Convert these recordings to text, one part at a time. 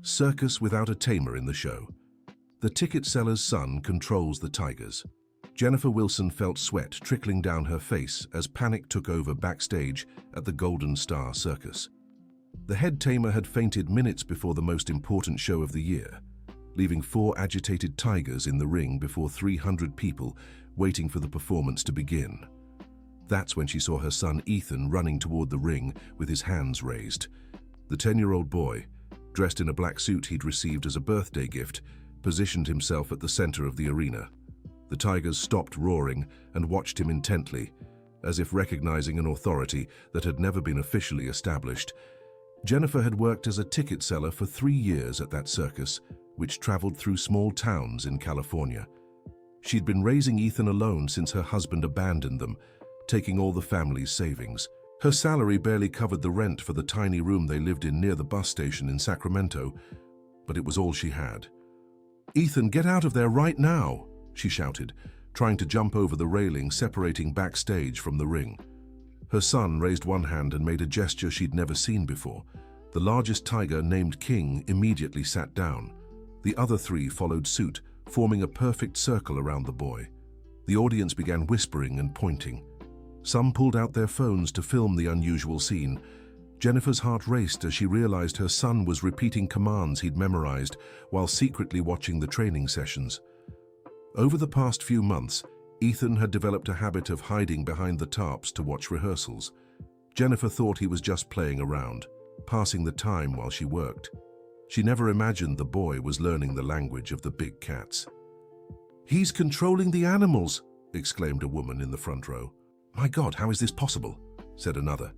Circus without a tamer in the show. The ticket seller's son controls the tigers. Jennifer Wilson felt sweat trickling down her face as panic took over backstage at the Golden Star Circus. The head tamer had fainted minutes before the most important show of the year, leaving 4 agitated tigers in the ring before 300 people waiting for the performance to begin. That's when she saw her son Ethan running toward the ring with his hands raised. The 10-year-old boy, dressed in a black suit he'd received as a birthday gift, positioned himself at the center of the arena. The tigers stopped roaring and watched him intently, as if recognizing an authority that had never been officially established. Jennifer had worked as a ticket seller for 3 years at that circus, which traveled through small towns in California. She'd been raising Ethan alone since her husband abandoned them, taking all the family's savings. Her salary barely covered the rent for the tiny room they lived in near the bus station in Sacramento, but it was all she had. "Ethan, get out of there right now!" she shouted, trying to jump over the railing separating backstage from the ring. Her son raised one hand and made a gesture she'd never seen before. The largest tiger, named King, immediately sat down. The other 3 followed suit, forming a perfect circle around the boy. The audience began whispering and pointing. Some pulled out their phones to film the unusual scene. Jennifer's heart raced as she realized her son was repeating commands he'd memorized while secretly watching the training sessions. Over the past few months, Ethan had developed a habit of hiding behind the tarps to watch rehearsals. Jennifer thought he was just playing around, passing the time while she worked. She never imagined the boy was learning the language of the big cats. "He's controlling the animals!" exclaimed a woman in the front row. "My God, how is this possible?" said another.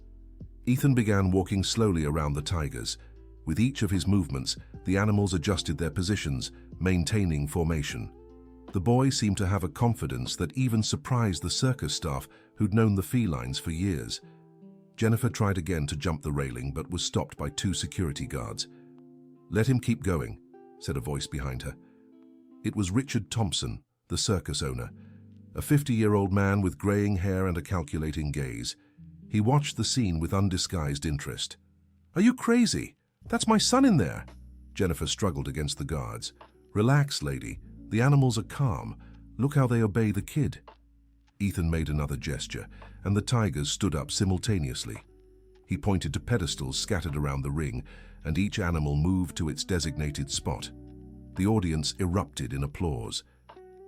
Ethan began walking slowly around the tigers. With each of his movements, the animals adjusted their positions, maintaining formation. The boy seemed to have a confidence that even surprised the circus staff who'd known the felines for years. Jennifer tried again to jump the railing but was stopped by 2 security guards. "Let him keep going," said a voice behind her. It was Richard Thompson, the circus owner, a 50-year-old man with graying hair and a calculating gaze. He watched the scene with undisguised interest. "Are you crazy? That's my son in there!" Jennifer struggled against the guards. "Relax, lady. The animals are calm. Look how they obey the kid." Ethan made another gesture, and the tigers stood up simultaneously. He pointed to pedestals scattered around the ring, and each animal moved to its designated spot. The audience erupted in applause.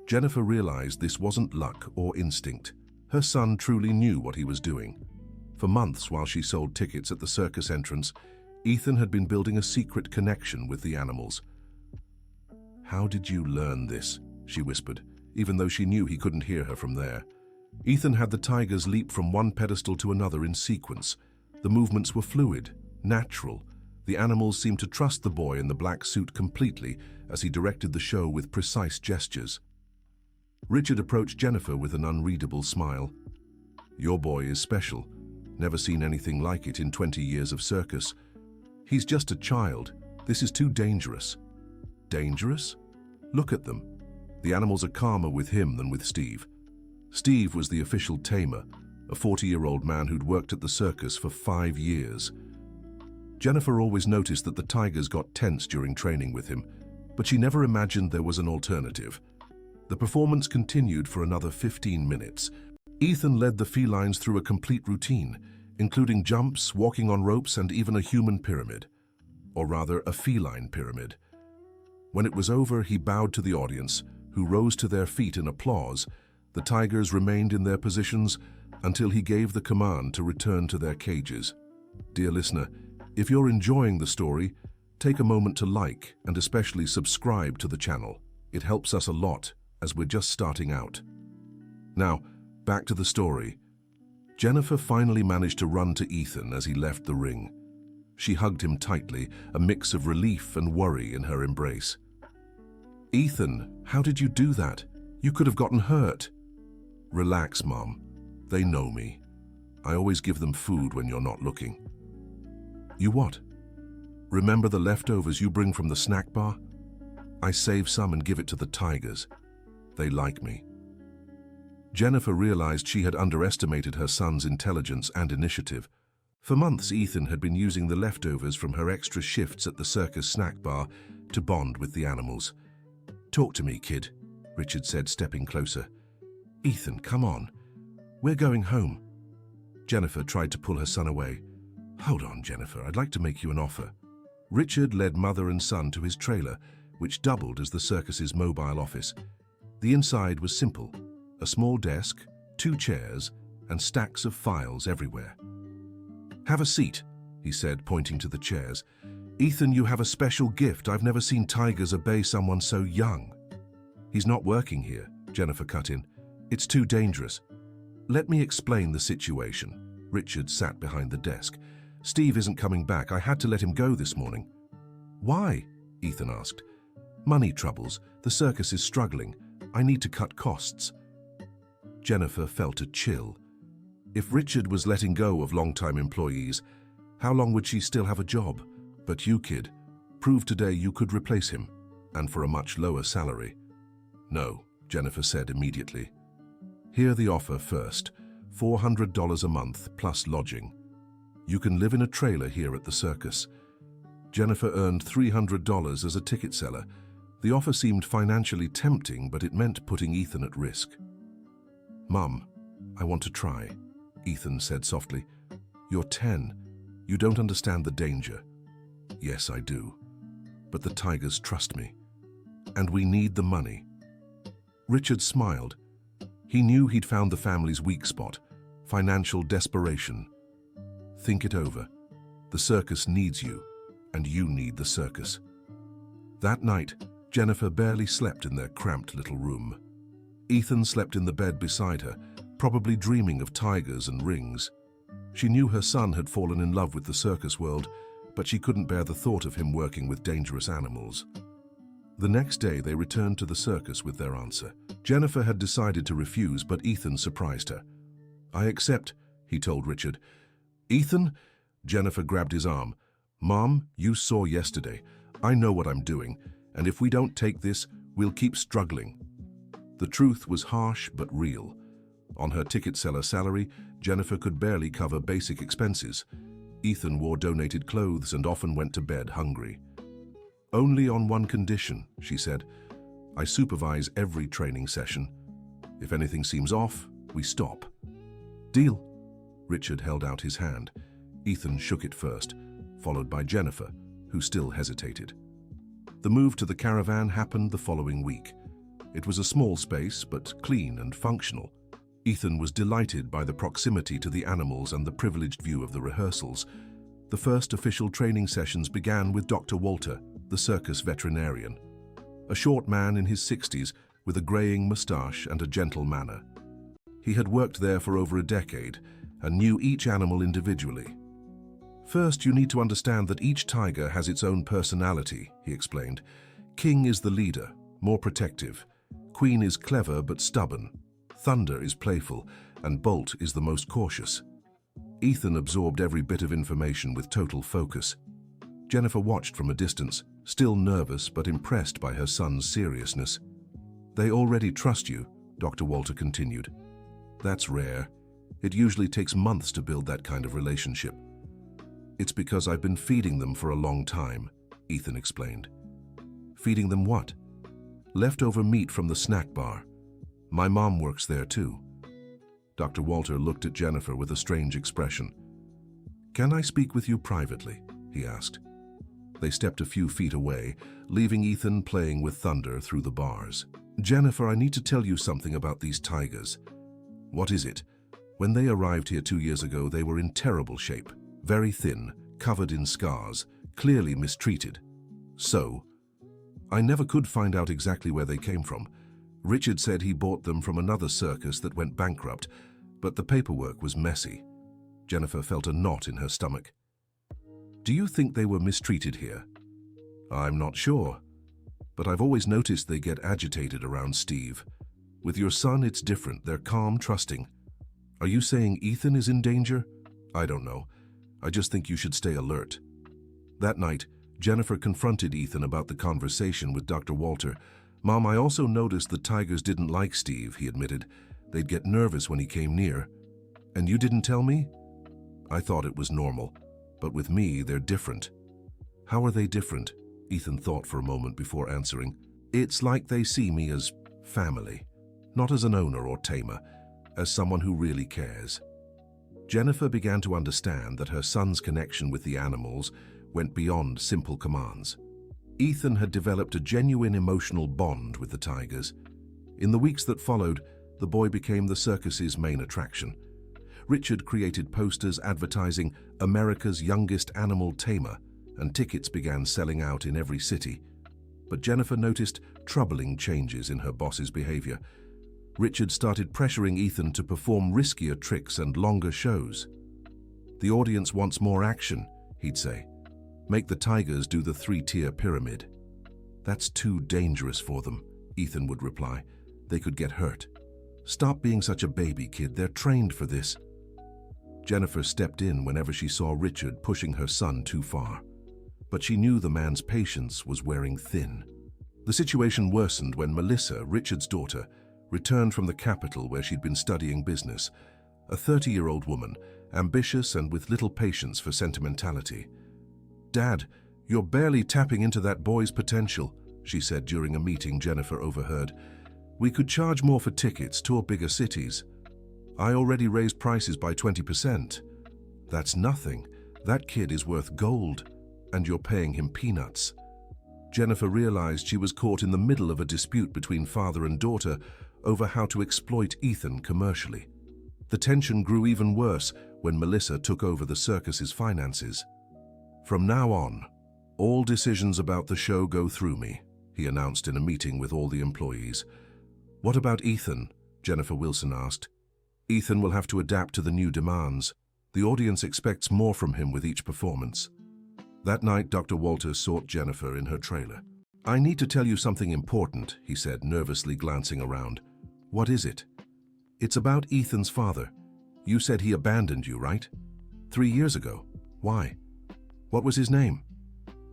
Jennifer realized this wasn't luck or instinct. Her son truly knew what he was doing. For months, while she sold tickets at the circus entrance, Ethan had been building a secret connection with the animals. "How did you learn this?" she whispered, even though she knew he couldn't hear her from there. Ethan had the tigers leap from one pedestal to another in sequence. The movements were fluid, natural. The animals seemed to trust the boy in the black suit completely as he directed the show with precise gestures. Richard approached Jennifer with an unreadable smile. "Your boy is special. Never seen anything like it in 20 years of circus. He's just a child. This is too dangerous." "Dangerous? Look at them. The animals are calmer with him than with Steve." Steve was the official tamer, a 40-year-old man who'd worked at the circus for 5 years. Jennifer always noticed that the tigers got tense during training with him, but she never imagined there was an alternative. The performance continued for another 15 minutes. Ethan led the felines through a complete routine, including jumps, walking on ropes, and even a human pyramid. Or rather, a feline pyramid. When it was over, he bowed to the audience, who rose to their feet in applause. The tigers remained in their positions until he gave the command to return to their cages. Dear listener, if you're enjoying the story, take a moment to like and especially subscribe to the channel. It helps us a lot as we're just starting out. Now, back to the story. Jennifer finally managed to run to Ethan as he left the ring. She hugged him tightly, a mix of relief and worry in her embrace. "Ethan, how did you do that? You could have gotten hurt." "Relax, Mom. They know me. I always give them food when you're not looking." "You what? Remember the leftovers you bring from the snack bar? I save some and give it to the tigers. They like me." Jennifer realized she had underestimated her son's intelligence and initiative. For months, Ethan had been using the leftovers from her extra shifts at the Circus snack bar to bond with the animals. "Talk to me, kid," Richard said, stepping closer. "Ethan, come on. We're going home." Jennifer tried to pull her son away. "Hold on, Jennifer, I'd like to make you an offer." Richard led mother and son to his trailer, which doubled as the circus's mobile office. The inside was simple: a small desk, 2 chairs, and stacks of files everywhere. "Have a seat," he said, pointing to the chairs. "Ethan, you have a special gift. I've never seen tigers obey someone so young." "He's not working here," Jennifer cut in. "It's too dangerous." "Let me explain the situation." Richard sat behind the desk. "Steve isn't coming back. I had to let him go this morning." "Why?" Ethan asked. "Money troubles. The circus is struggling. I need to cut costs." Jennifer felt a chill. If Richard was letting go of long-time employees, how long would she still have a job? "But you, kid, proved today you could replace him, and for a much lower salary." "No," Jennifer said immediately. "Hear the offer first. $400 a month plus lodging. You can live in a trailer here at the circus." Jennifer earned $300 as a ticket seller. The offer seemed financially tempting, but it meant putting Ethan at risk. "Mum, I want to try," Ethan said softly. "You're 10. You don't understand the danger." "Yes, I do. But the tigers trust me. And we need the money." Richard smiled. He knew he'd found the family's weak spot: financial desperation. "Think it over. The circus needs you, and you need the circus." That night, Jennifer barely slept in their cramped little room. Ethan slept in the bed beside her, probably dreaming of tigers and rings. She knew her son had fallen in love with the circus world, but she couldn't bear the thought of him working with dangerous animals. The next day, they returned to the circus with their answer. Jennifer had decided to refuse, but Ethan surprised her. "I accept," he told Richard. "Ethan?" Jennifer grabbed his arm. "Mom, you saw yesterday. I know what I'm doing, and if we don't take this, we'll keep struggling." The truth was harsh but real. On her ticket seller salary, Jennifer could barely cover basic expenses. Ethan wore donated clothes and often went to bed hungry. "Only on one condition," she said. "I supervise every training session. If anything seems off, we stop." "Deal." Richard held out his hand. Ethan shook it first, followed by Jennifer, who still hesitated. The move to the caravan happened the following week. It was a small space, but clean and functional. Ethan was delighted by the proximity to the animals and the privileged view of the rehearsals. The first official training sessions began with Dr. Walter, the circus veterinarian. A short man in his 60s with a graying moustache and a gentle manner. He had worked there for over a decade and knew each animal individually. "First, you need to understand that each tiger has its own personality," he explained. "King is the leader, more protective. Queen is clever but stubborn. Thunder is playful, and Bolt is the most cautious." Ethan absorbed every bit of information with total focus. Jennifer watched from a distance, still nervous but impressed by her son's seriousness. "They already trust you," Dr. Walter continued. "That's rare. It usually takes months to build that kind of relationship." "It's because I've been feeding them for a long time," Ethan explained. "Feeding them what?" "Leftover meat from the snack bar. My mom works there too." Dr. Walter looked at Jennifer with a strange expression. "Can I speak with you privately?" he asked. They stepped a few feet away, leaving Ethan playing with Thunder through the bars. "Jennifer, I need to tell you something about these tigers." "What is it?" "When they arrived here 2 years ago, they were in terrible shape. Very thin, covered in scars, clearly mistreated." "So?" "I never could find out exactly where they came from. Richard said he bought them from another circus that went bankrupt, but the paperwork was messy." Jennifer felt a knot in her stomach. "Do you think they were mistreated here?" "I'm not sure, but I've always noticed they get agitated around Steve. With your son, it's different. They're calm, trusting." "Are you saying Ethan is in danger?" "I don't know. I just think you should stay alert." That night, Jennifer confronted Ethan about the conversation with Dr. Walter. "Mom, I also noticed the tigers didn't like Steve," he admitted. "They'd get nervous when he came near." "And you didn't tell me?" I thought it was normal, but with me, they're different." "How are they different?" Ethan thought for a moment before answering. "It's like they see me as family, not as an owner or tamer, as someone who really cares." Jennifer began to understand that her son's connection with the animals went beyond simple commands. Ethan had developed a genuine emotional bond with the tigers. In the weeks that followed, the boy became the circus's main attraction. Richard created posters advertising America's youngest animal tamer, and tickets began selling out in every city. But Jennifer noticed troubling changes in her boss's behavior. Richard started pressuring Ethan to perform riskier tricks and longer shows. "The audience wants more action," he'd say. "Make the tigers do the 3-tier pyramid." "That's too dangerous for them," Ethan would reply. "They could get hurt." "Stop being such a baby, kid. They're trained for this." Jennifer stepped in whenever she saw Richard pushing her son too far. But she knew the man's patience was wearing thin. The situation worsened when Melissa, Richard's daughter, returned from the capital where she'd been studying business. A 30-year-old woman, ambitious and with little patience for sentimentality. "Dad, you're barely tapping into that boy's potential," she said during a meeting Jennifer overheard. "We could charge more for tickets, tour bigger cities. I already raised prices by 20%. That's nothing. That kid is worth gold, and you're paying him peanuts." Jennifer realized she was caught in the middle of a dispute between father and daughter over how to exploit Ethan commercially. The tension grew even worse when Melissa took over the circus's finances. "From now on, all decisions about the show go through me," he announced in a meeting with all the employees. "What about Ethan?" Jennifer Wilson asked. "Ethan will have to adapt to the new demands. The audience expects more from him with each performance." That night, Dr. Walter sought Jennifer in her trailer. "I need to tell you something important," he said, nervously glancing around. "What is it?" "It's about Ethan's father. You said he abandoned you, right? 3 years ago. Why? What was his name?"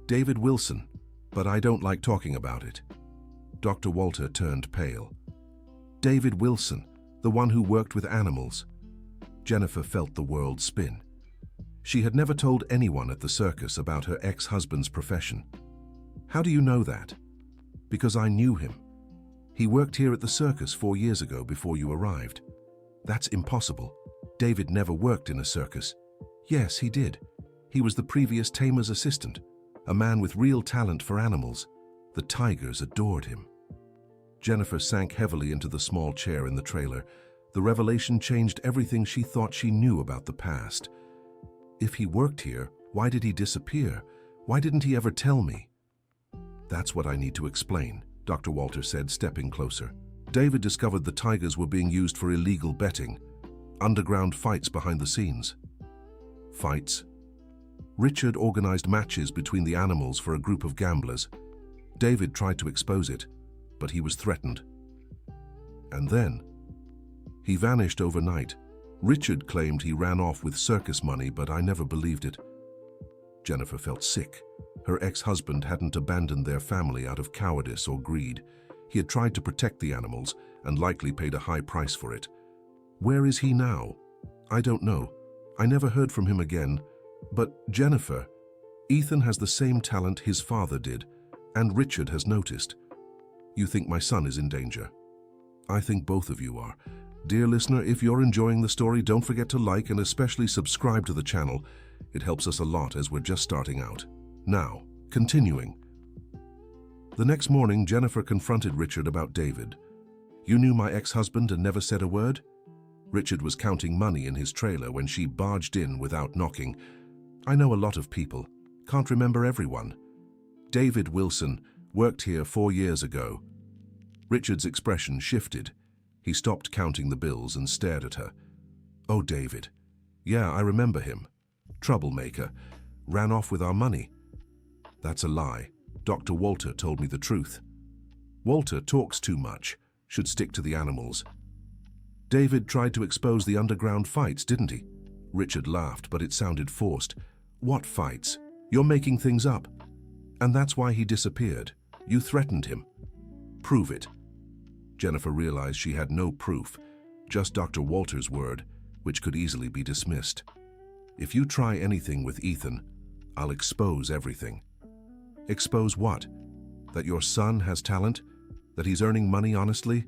"David Wilson, but I don't like talking about it." Dr. Walter turned pale. "David Wilson, the one who worked with animals." Jennifer felt the world spin. She had never told anyone at the circus about her ex-husband's profession. "How do you know that?" "Because I knew him. He worked here at the circus 4 years ago before you arrived." "That's impossible. David never worked in a circus." "Yes, he did. He was the previous tamer's assistant, a man with real talent for animals. The tigers adored him." Jennifer sank heavily into the small chair in the trailer. The revelation changed everything she thought she knew about the past. "If he worked here, why did he disappear? Why didn't he ever tell me?" "That's what I need to explain," Dr. Walter said, stepping closer. "David discovered the tigers were being used for illegal betting, underground fights behind the scenes." "Fights?" "Richard organized matches between the animals for a group of gamblers. David tried to expose it, but he was threatened. And then he vanished overnight. Richard claimed he ran off with circus money, but I never believed it." Jennifer felt sick. Her ex-husband hadn't abandoned their family out of cowardice or greed. He had tried to protect the animals and likely paid a high price for it. "Where is he now?" "I don't know. I never heard from him again. But Jennifer, Ethan has the same talent his father did, and Richard has noticed." "You think my son is in danger?" "I think both of you are." Dear listener, if you're enjoying the story, don't forget to like and especially subscribe to the channel. It helps us a lot as we're just starting out. Now, continuing. The next morning, Jennifer confronted Richard about David. "You knew my ex-husband and never said a word?" Richard was counting money in his trailer when she barged in without knocking. "I know a lot of people. Can't remember everyone. David Wilson worked here 4 years ago." Richard's expression shifted. He stopped counting the bills and stared at her. "Oh, David. Yeah, I remember him. Troublemaker. Ran off with our money." "That's a lie. Dr. Walter told me the truth." "Walter talks too much. Should stick to the animals." "David tried to expose the underground fights, didn't he?" Richard laughed, but it sounded forced. "What fights? You're making things up. And that's why he disappeared. You threatened him." "Prove it." Jennifer realized she had no proof, just Dr. Walter's word, which could easily be dismissed. If you try anything with Ethan, I'll expose everything. Expose what? That your son has talent? That he's earning money honestly?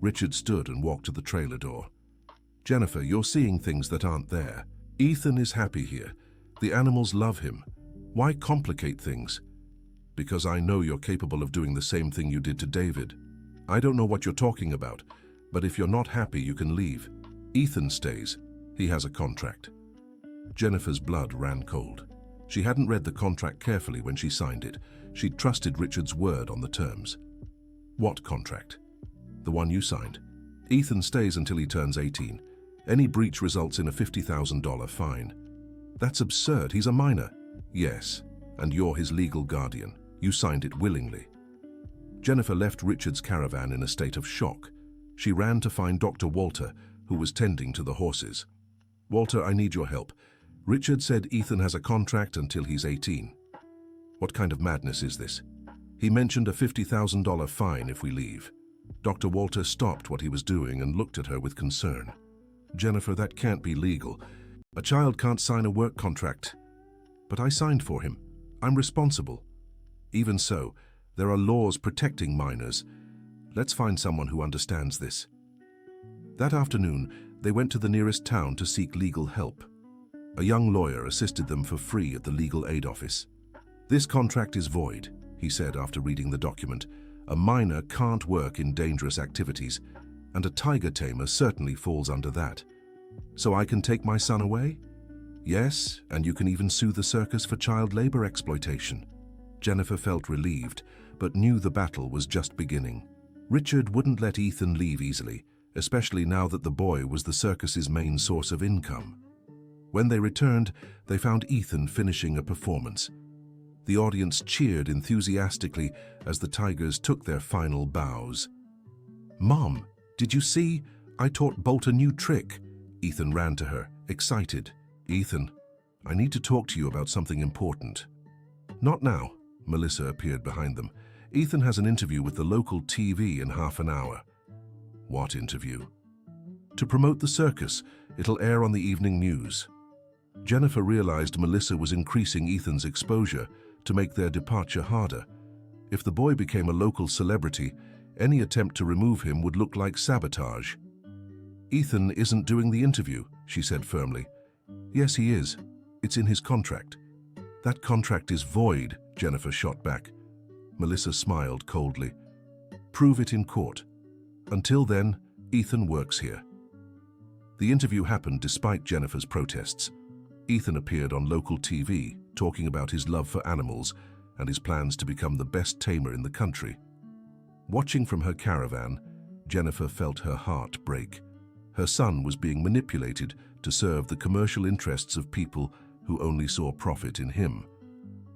Richard stood and walked to the trailer door. Jennifer, you're seeing things that aren't there. Ethan is happy here. The animals love him. Why complicate things? Because I know you're capable of doing the same thing you did to David. I don't know what you're talking about, but if you're not happy, you can leave. Ethan stays. He has a contract. Jennifer's blood ran cold. She hadn't read the contract carefully when she signed it. She'd trusted Richard's word on the terms. What contract? The one you signed. Ethan stays until he turns 18. Any breach results in a $50,000 fine. That's absurd. He's a minor. Yes, and you're his legal guardian. You signed it willingly. Jennifer left Richard's caravan in a state of shock. She ran to find Dr. Walter, who was tending to the horses. Walter, I need your help. Richard said Ethan has a contract until he's 18. What kind of madness is this? He mentioned a $50,000 fine if we leave. Dr. Walter stopped what he was doing and looked at her with concern. Jennifer, that can't be legal. A child can't sign a work contract. But I signed for him. I'm responsible. Even so, there are laws protecting minors. Let's find someone who understands this. That afternoon, they went to the nearest town to seek legal help. A young lawyer assisted them for free at the legal aid office. This contract is void, he said after reading the document. A minor can't work in dangerous activities, and a tiger tamer certainly falls under that. So I can take my son away? Yes, and you can even sue the circus for child labor exploitation. Jennifer felt relieved, but knew the battle was just beginning. Richard wouldn't let Ethan leave easily, especially now that the boy was the circus's main source of income. When they returned, they found Ethan finishing a performance. The audience cheered enthusiastically as the tigers took their final bows. Mom, did you see? I taught Bolt a new trick. Ethan ran to her, excited. Ethan, I need to talk to you about something important. Not now. Melissa appeared behind them. Ethan has an interview with the local TV in half an hour. What interview? To promote the circus. It'll air on the evening news. Jennifer realized Melissa was increasing Ethan's exposure to make their departure harder. If the boy became a local celebrity, any attempt to remove him would look like sabotage. Ethan isn't doing the interview, she said firmly. Yes, he is. It's in his contract. That contract is void, Jennifer shot back. Melissa smiled coldly. Prove it in court. Until then, Ethan works here. The interview happened despite Jennifer's protests. Ethan appeared on local TV, talking about his love for animals and his plans to become the best tamer in the country. Watching from her caravan, Jennifer felt her heart break. Her son was being manipulated to serve the commercial interests of people who only saw profit in him.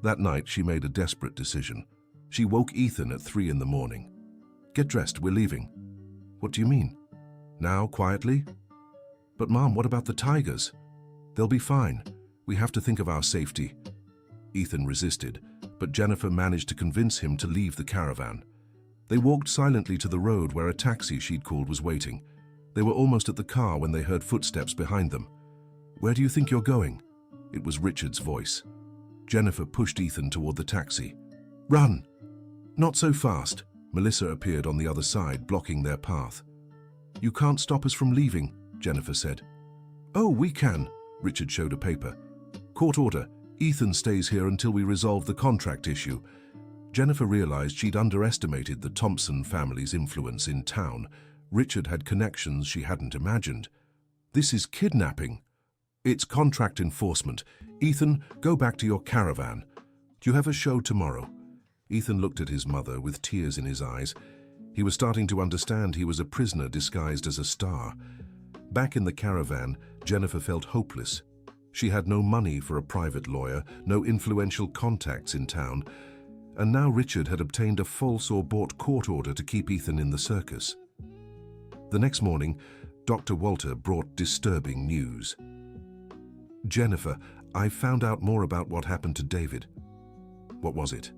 That night, she made a desperate decision. She woke Ethan at 3 in the morning. Get dressed, we're leaving. What do you mean? Now, quietly? But Mom, what about the tigers? They'll be fine. We have to think of our safety. Ethan resisted, but Jennifer managed to convince him to leave the caravan. They walked silently to the road where a taxi she'd called was waiting. They were almost at the car when they heard footsteps behind them. Where do you think you're going? It was Richard's voice. Jennifer pushed Ethan toward the taxi. Run! Not so fast. Melissa appeared on the other side, blocking their path. You can't stop us from leaving, Jennifer said. Oh, we can. Richard showed a paper. Court order. Ethan stays here until we resolve the contract issue. Jennifer realized she'd underestimated the Thompson family's influence in town. Richard had connections she hadn't imagined. This is kidnapping. It's contract enforcement. Ethan, go back to your caravan. Do you have a show tomorrow? Ethan looked at his mother with tears in his eyes. He was starting to understand he was a prisoner disguised as a star. Back in the caravan, Jennifer felt hopeless. She had no money for a private lawyer, no influential contacts in town, and now Richard had obtained a false or bought court order to keep Ethan in the circus. The next morning, Dr. Walter brought disturbing news. Jennifer, I found out more about what happened to David. What was it?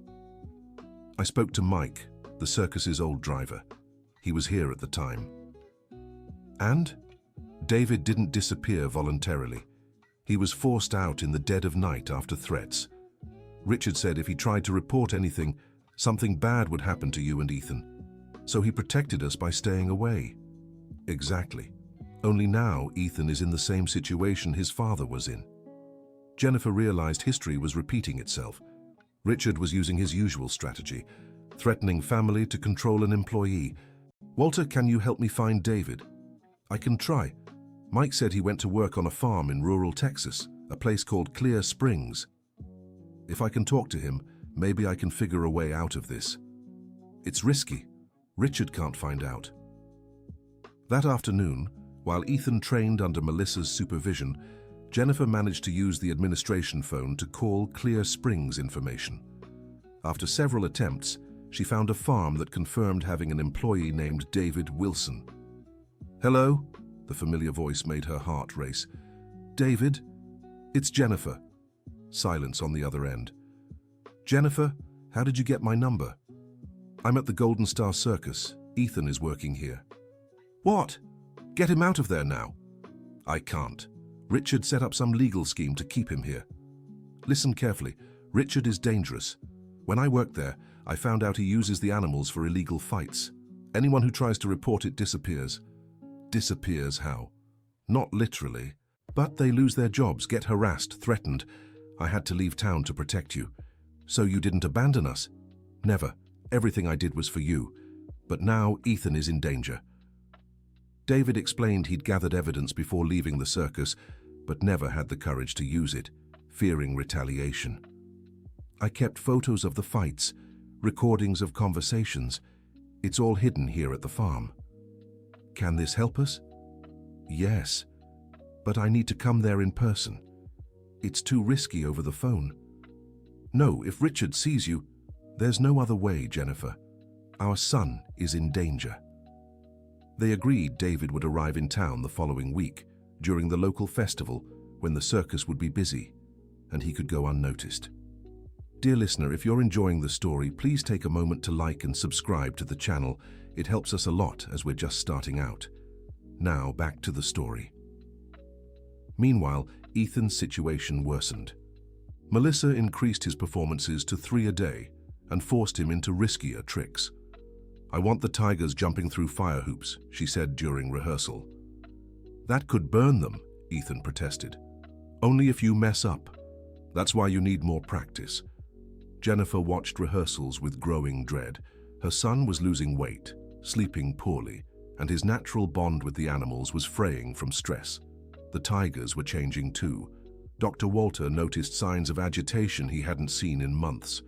I spoke to Mike, the circus's old driver. He was here at the time. And? David didn't disappear voluntarily. He was forced out in the dead of night after threats. Richard said if he tried to report anything, something bad would happen to you and Ethan. So he protected us by staying away. Exactly. Only now Ethan is in the same situation his father was in. Jennifer realized history was repeating itself. Richard was using his usual strategy, threatening family to control an employee. "Walter, can you help me find David?" "I can try. Mike said he went to work on a farm in rural Texas, a place called Clear Springs. If I can talk to him, maybe I can figure a way out of this." "It's risky. Richard can't find out." That afternoon, while Ethan trained under Melissa's supervision, Jennifer managed to use the administration phone to call Clear Springs information. After several attempts, she found a farm that confirmed having an employee named David Wilson. "Hello?" The familiar voice made her heart race. "David? It's Jennifer." Silence on the other end. "Jennifer, how did you get my number?" "I'm at the Golden Star Circus. Ethan is working here." "What? Get him out of there now." "I can't. Richard set up some legal scheme to keep him here." "Listen carefully. Richard is dangerous. When I worked there, I found out he uses the animals for illegal fights. Anyone who tries to report it disappears." "Disappears how?" "Not literally. But they lose their jobs, get harassed, threatened. I had to leave town to protect you." "So you didn't abandon us?" "Never. Everything I did was for you. But now Ethan is in danger." David explained he'd gathered evidence before leaving the circus, but never had the courage to use it, fearing retaliation. "I kept photos of the fights, recordings of conversations. It's all hidden here at the farm." "Can this help us?" "Yes, but I need to come there in person. It's too risky over the phone." "No, if Richard sees you..." "There's no other way, Jennifer. Our son is in danger." They agreed David would arrive in town the following week, during the local festival, when the circus would be busy, and he could go unnoticed. Dear listener, if you're enjoying the story, please take a moment to like and subscribe to the channel. It helps us a lot as we're just starting out. Now, back to the story. Meanwhile, Ethan's situation worsened. Melissa increased his performances to 3 a day and forced him into riskier tricks. "I want the tigers jumping through fire hoops," she said during rehearsal. "That could burn them," Ethan protested. "Only if you mess up. That's why you need more practice." Jennifer watched rehearsals with growing dread. Her son was losing weight, sleeping poorly, and his natural bond with the animals was fraying from stress. The tigers were changing too. Dr. Walter noticed signs of agitation he hadn't seen in months.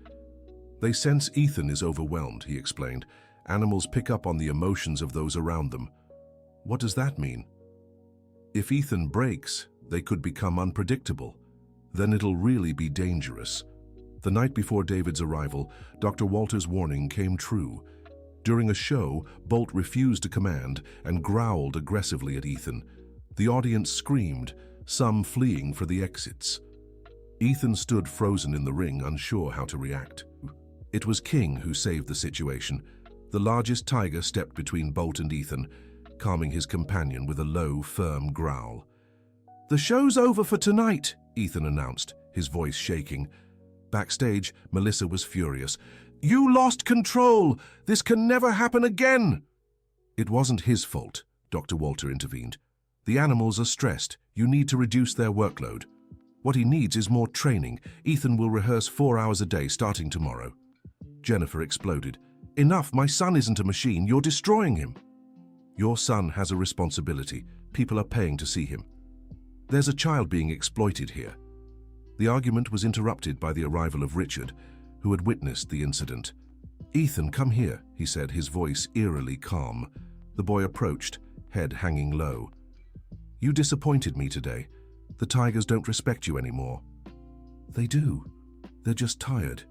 "They sense Ethan is overwhelmed," he explained. "Animals pick up on the emotions of those around them." "What does that mean?" "If Ethan breaks, they could become unpredictable. Then it'll really be dangerous." The night before David's arrival, Dr. Walter's warning came true. During a show, Bolt refused to command and growled aggressively at Ethan. The audience screamed, some fleeing for the exits. Ethan stood frozen in the ring, unsure how to react. It was King who saved the situation. The largest tiger stepped between Bolt and Ethan, calming his companion with a low, firm growl. "The show's over for tonight," Ethan announced, his voice shaking. Backstage, Melissa was furious. "You lost control! This can never happen again!" "It wasn't his fault," Dr. Walter intervened. "The animals are stressed. You need to reduce their workload. What he needs is more training. Ethan will rehearse 4 hours a day starting tomorrow." Jennifer exploded. "Enough, my son isn't a machine. You're destroying him." "Your son has a responsibility. People are paying to see him. There's a child being exploited here." The argument was interrupted by the arrival of Richard, who had witnessed the incident. "Ethan, come here," he said, his voice eerily calm. The boy approached, head hanging low. "You disappointed me today. The tigers don't respect you anymore." "They do. They're just tired.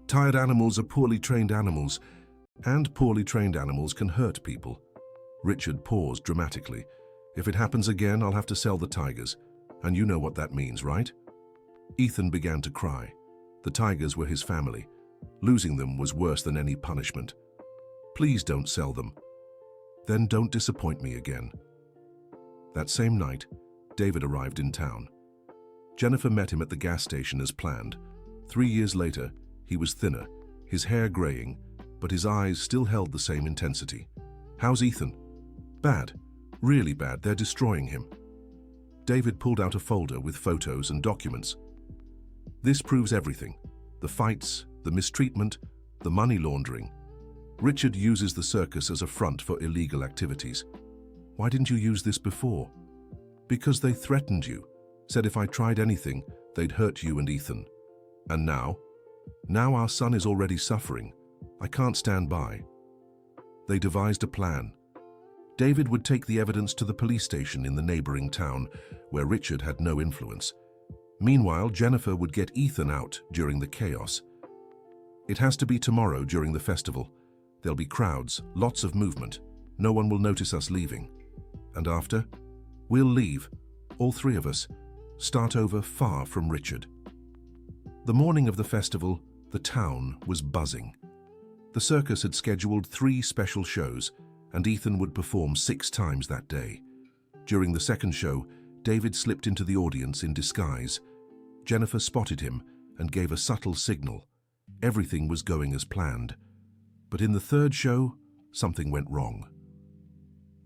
Tired animals are poorly trained animals, and poorly trained animals can hurt people." Richard paused dramatically. "If it happens again, I'll have to sell the tigers. And you know what that means, right?" Ethan began to cry. The tigers were his family. Losing them was worse than any punishment. "Please don't sell them." "Then don't disappoint me again." That same night, David arrived in town. Jennifer met him at the gas station as planned. 3 years later, he was thinner, his hair graying, but his eyes still held the same intensity. "How's Ethan?" "Bad. Really bad. They're destroying him." David pulled out a folder with photos and documents. "This proves everything. The fights, the mistreatment, the money laundering. Richard uses the circus as a front for illegal activities." "Why didn't you use this before?" "Because they threatened you. Said if I tried anything, they'd hurt you and Ethan. And now? Now our son is already suffering. I can't stand by." They devised a plan. David would take the evidence to the police station in the neighboring town, where Richard had no influence. Meanwhile, Jennifer would get Ethan out during the chaos. "It has to be tomorrow during the festival. There'll be crowds, lots of movement. No one will notice us leaving. And after? We'll leave, all three of us, start over far from Richard." The morning of the festival, the town was buzzing. The circus had scheduled 3 special shows, and Ethan would perform 6 times that day. During the second show, David slipped into the audience in disguise. Jennifer spotted him and gave a subtle signal. Everything was going as planned. But in the third show, something went wrong.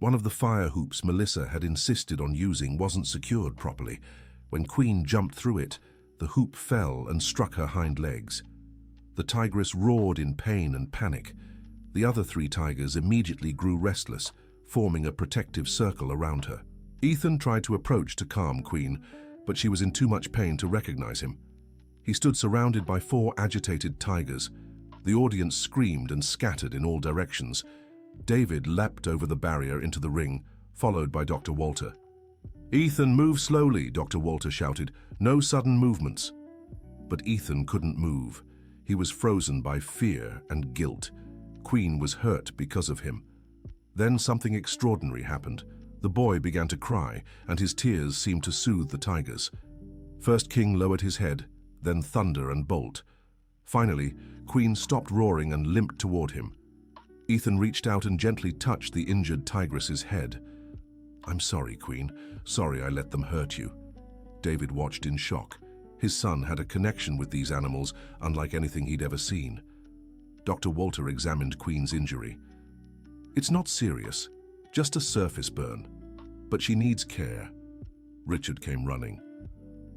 One of the fire hoops Melissa had insisted on using wasn't secured properly. When Queen jumped through it, the hoop fell and struck her hind legs. The tigress roared in pain and panic. The other 3 tigers immediately grew restless, forming a protective circle around her. Ethan tried to approach to calm Queen, but she was in too much pain to recognize him. He stood surrounded by 4 agitated tigers. The audience screamed and scattered in all directions. David leapt over the barrier into the ring, followed by Dr. Walter. "Ethan, move slowly," Dr. Walter shouted. "No sudden movements." But Ethan couldn't move. He was frozen by fear and guilt. Queen was hurt because of him. Then something extraordinary happened. The boy began to cry, and his tears seemed to soothe the tigers. First King lowered his head, then Thunder and Bolt. Finally, Queen stopped roaring and limped toward him. Ethan reached out and gently touched the injured tigress's head. "I'm sorry, Queen. Sorry I let them hurt you." David watched in shock. His son had a connection with these animals, unlike anything he'd ever seen. Dr. Walter examined Queen's injury. "It's not serious, just a surface burn. But she needs care." Richard came running.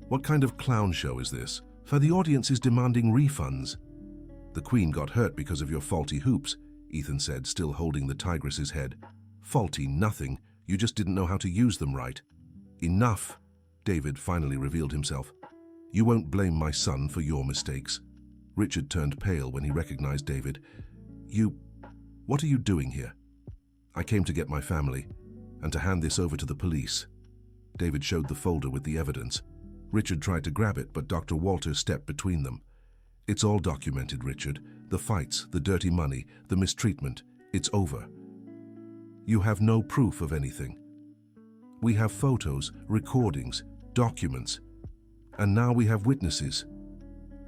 "What kind of clown show is this? For the audience is demanding refunds." "The Queen got hurt because of your faulty hoops," Ethan said, still holding the tigress's head. "Faulty nothing. You just didn't know how to use them right." "Enough," David finally revealed himself. "You won't blame my son for your mistakes." Richard turned pale when he recognized David. What are you doing here?" "I came to get my family, and to hand this over to the police." David showed the folder with the evidence. Richard tried to grab it, but Dr. Walter stepped between them. "It's all documented, Richard. The fights, the dirty money, the mistreatment. It's over. You have no proof of anything. We have photos, recordings, documents. And now we have witnesses."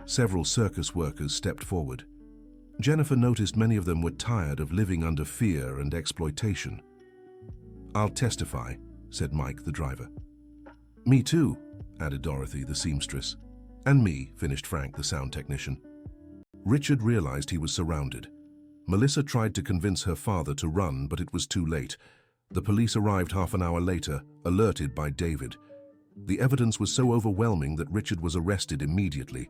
Several circus workers stepped forward. Jennifer noticed many of them were tired of living under fear and exploitation. "I'll testify," said Mike, the driver. "Me too," added Dorothy, the seamstress. "And me," finished Frank, the sound technician. Richard realized he was surrounded. Melissa tried to convince her father to run, but it was too late. The police arrived half an hour later, alerted by David. The evidence was so overwhelming that Richard was arrested immediately.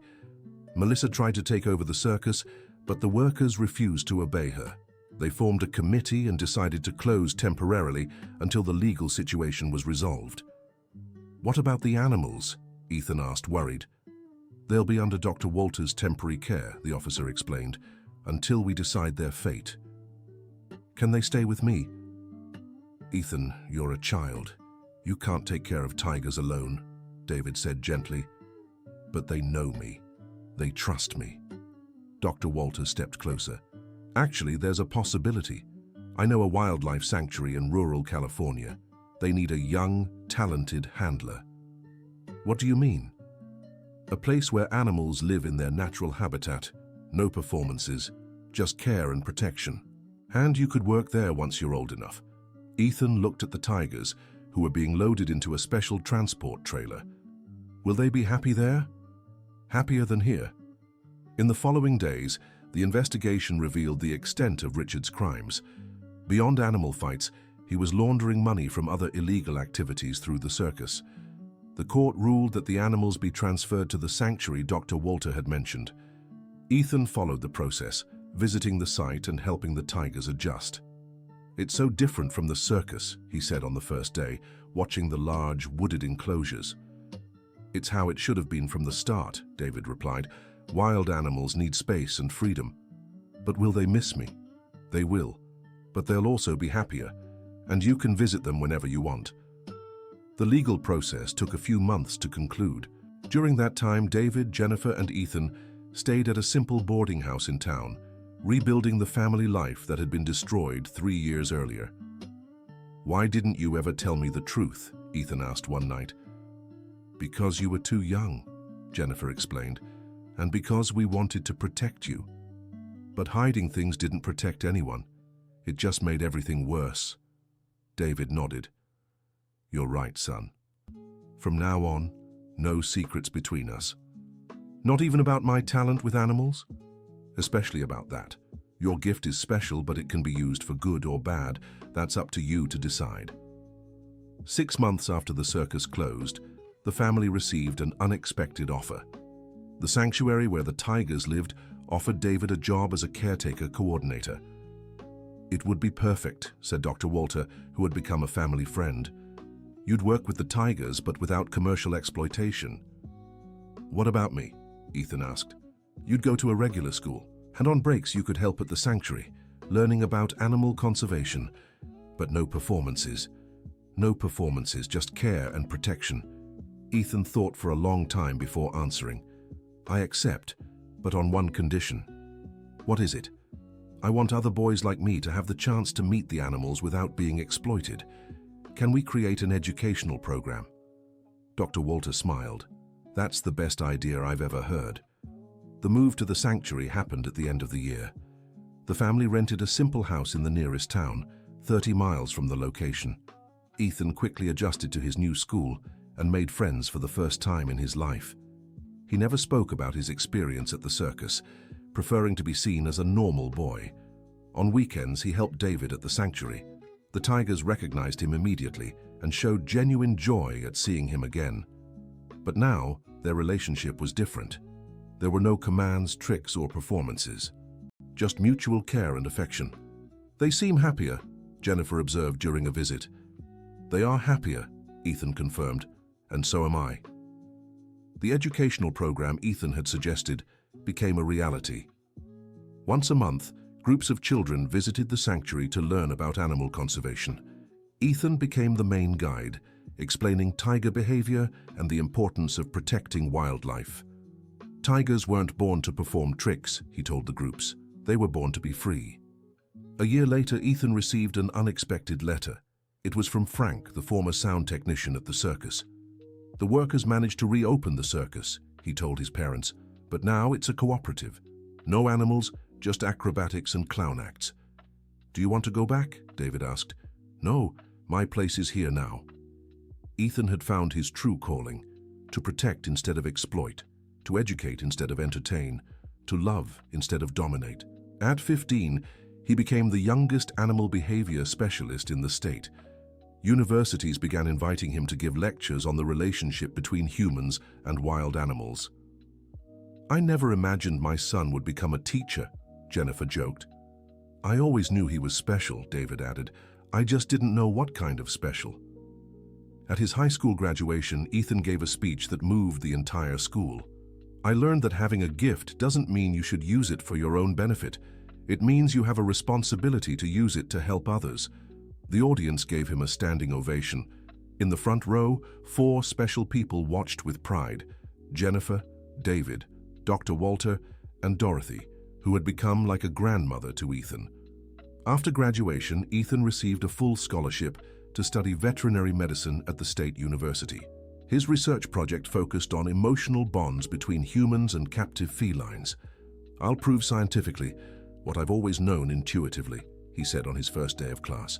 Melissa tried to take over the circus, but the workers refused to obey her. They formed a committee and decided to close temporarily until the legal situation was resolved. "What about the animals?" Ethan asked, worried. "They'll be under Dr. Walter's temporary care," the officer explained, "until we decide their fate." "Can they stay with me?" "Ethan, you're a child. You can't take care of tigers alone," David said gently. "But they know me. They trust me." Dr. Walter stepped closer. "Actually, there's a possibility. I know a wildlife sanctuary in rural California. They need a young, talented handler." "What do you mean?" "A place where animals live in their natural habitat. No performances, just care and protection. And you could work there once you're old enough." Ethan looked at the tigers, who were being loaded into a special transport trailer. Will they be happy there? Happier than here? In the following days, the investigation revealed the extent of Richard's crimes. Beyond animal fights, he was laundering money from other illegal activities through the circus. The court ruled that the animals be transferred to the sanctuary Dr. Walter had mentioned. Ethan followed the process, visiting the site and helping the tigers adjust. "It's so different from the circus," he said on the first day, watching the large, wooded enclosures. "It's how it should have been from the start," David replied. "Wild animals need space and freedom. But will they miss me? They will. But they'll also be happier, and you can visit them whenever you want." The legal process took a few months to conclude. During that time, David, Jennifer, and Ethan stayed at a simple boarding house in town, rebuilding the family life that had been destroyed 3 years earlier. "Why didn't you ever tell me the truth?" Ethan asked one night. "Because you were too young," Jennifer explained, "and because we wanted to protect you. But hiding things didn't protect anyone. It just made everything worse." David nodded. "You're right, son. From now on, no secrets between us. Not even about my talent with animals? Especially about that. Your gift is special, but it can be used for good or bad. That's up to you to decide." 6 months after the circus closed, the family received an unexpected offer. The sanctuary where the tigers lived offered David a job as a caretaker coordinator. "It would be perfect," said Dr. Walter, who had become a family friend. "You'd work with the tigers, but without commercial exploitation." "What about me?" Ethan asked. "You'd go to a regular school, and on breaks you could help at the sanctuary, learning about animal conservation. But no performances. No performances, just care and protection." Ethan thought for a long time before answering. "I accept, but on one condition." "What is it?" "I want other boys like me to have the chance to meet the animals without being exploited. Can we create an educational program?" Dr. Walter smiled. "That's the best idea I've ever heard." The move to the sanctuary happened at the end of the year. The family rented a simple house in the nearest town, 30 miles from the location. Ethan quickly adjusted to his new school and made friends for the first time in his life. He never spoke about his experience at the circus, preferring to be seen as a normal boy. On weekends, he helped David at the sanctuary. The tigers recognized him immediately and showed genuine joy at seeing him again. But now, their relationship was different. There were no commands, tricks, or performances. Just mutual care and affection. "They seem happier," Jennifer observed during a visit. "They are happier," Ethan confirmed, "and so am I." The educational program Ethan had suggested became a reality. Once a month, groups of children visited the sanctuary to learn about animal conservation. Ethan became the main guide, explaining tiger behavior and the importance of protecting wildlife. "Tigers weren't born to perform tricks," he told the groups. "They were born to be free." A year later, Ethan received an unexpected letter. It was from Frank, the former sound technician at the circus. "The workers managed to reopen the circus," he told his parents, "but now it's a cooperative. No animals, just acrobatics and clown acts." "Do you want to go back?" David asked. "No, my place is here now." Ethan had found his true calling: to protect instead of exploit, to educate instead of entertain, to love instead of dominate. At 15, he became the youngest animal behavior specialist in the state. Universities began inviting him to give lectures on the relationship between humans and wild animals. "I never imagined my son would become a teacher," Jennifer joked. "I always knew he was special," David added. "I just didn't know what kind of special." At his high school graduation, Ethan gave a speech that moved the entire school. "I learned that having a gift doesn't mean you should use it for your own benefit. It means you have a responsibility to use it to help others." The audience gave him a standing ovation. In the front row, 4 special people watched with pride: Jennifer, David, Dr. Walter, and Dorothy, who had become like a grandmother to Ethan. After graduation, Ethan received a full scholarship to study veterinary medicine at the State University. His research project focused on emotional bonds between humans and captive felines. "I'll prove scientifically what I've always known intuitively," he said on his first day of class.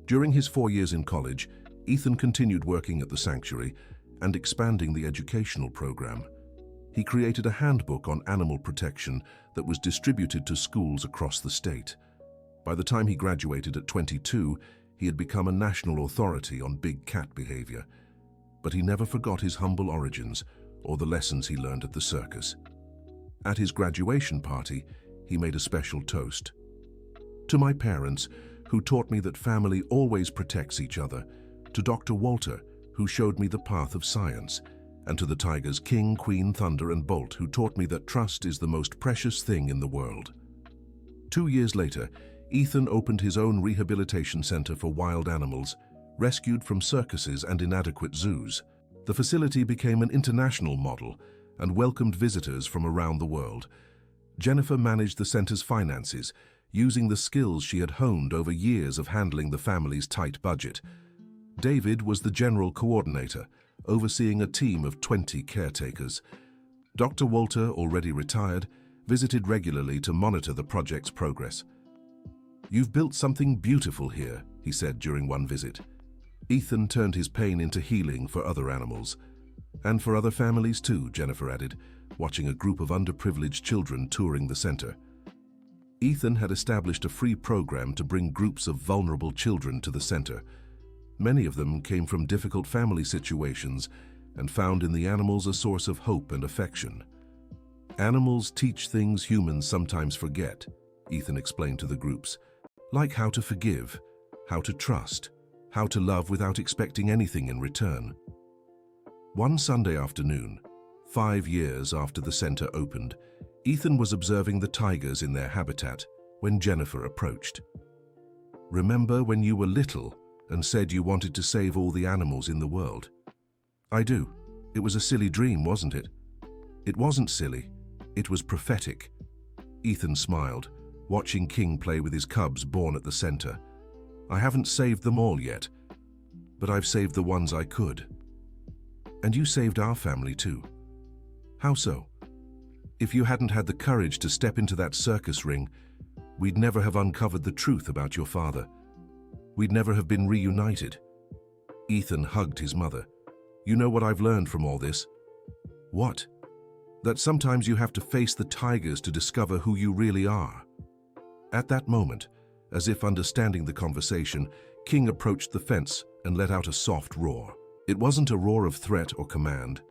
During his 4 years in college, Ethan continued working at the sanctuary and expanding the educational program. He created a handbook on animal protection that was distributed to schools across the state. By the time he graduated at 22, he had become a national authority on big cat behavior. But he never forgot his humble origins or the lessons he learned at the circus. At his graduation party, he made a special toast. To my parents, who taught me that family always protects each other, to Dr. Walter, who showed me the path of science, and to the tigers King, Queen, Thunder, and Bolt, who taught me that trust is the most precious thing in the world. 2 years later, Ethan opened his own rehabilitation center for wild animals, rescued from circuses and inadequate zoos. The facility became an international model and welcomed visitors from around the world. Jennifer managed the center's finances, using the skills she had honed over years of handling the family's tight budget. David was the general coordinator, overseeing a team of 20 caretakers. Dr. Walter, already retired, visited regularly to monitor the project's progress. "You've built something beautiful here," he said during one visit. Ethan turned his pain into healing for other animals. "And for other families too," Jennifer added, watching a group of underprivileged children touring the center. Ethan had established a free program to bring groups of vulnerable children to the center. Many of them came from difficult family situations and found in the animals a source of hope and affection. "Animals teach things humans sometimes forget," Ethan explained to the groups, like how to forgive, how to trust, how to love without expecting anything in return. One Sunday afternoon, 5 years after the center opened, Ethan was observing the tigers in their habitat when Jennifer approached. "Remember when you were little and said you wanted to save all the animals in the world?" "I do. It was a silly dream, wasn't it?" "It wasn't silly. It was prophetic." Ethan smiled, watching King play with his cubs born at the center. "I haven't saved them all yet, but I've saved the ones I could." "And you saved our family too." "How so?" "If you hadn't had the courage to step into that circus ring, we'd never have uncovered the truth about your father. We'd never have been reunited." Ethan hugged his mother. "You know what I've learned from all this?" "What?" "That sometimes you have to face the tigers to discover who you really are." At that moment, as if understanding the conversation, King approached the fence and let out a soft roar. It wasn't a roar of threat or command.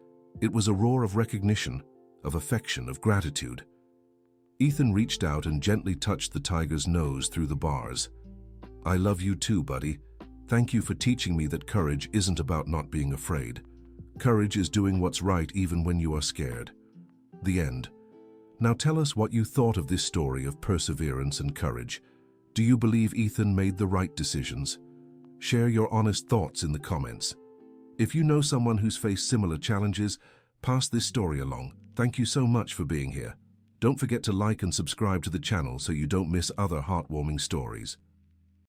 It was a roar of recognition, of affection, of gratitude. Ethan reached out and gently touched the tiger's nose through the bars. "I love you too, buddy. Thank you for teaching me that courage isn't about not being afraid. Courage is doing what's right even when you are scared." The end. Now tell us what you thought of this story of perseverance and courage. Do you believe Ethan made the right decisions? Share your honest thoughts in the comments. If you know someone who's faced similar challenges, pass this story along. Thank you so much for being here. Don't forget to like and subscribe to the channel so you don't miss other heartwarming stories.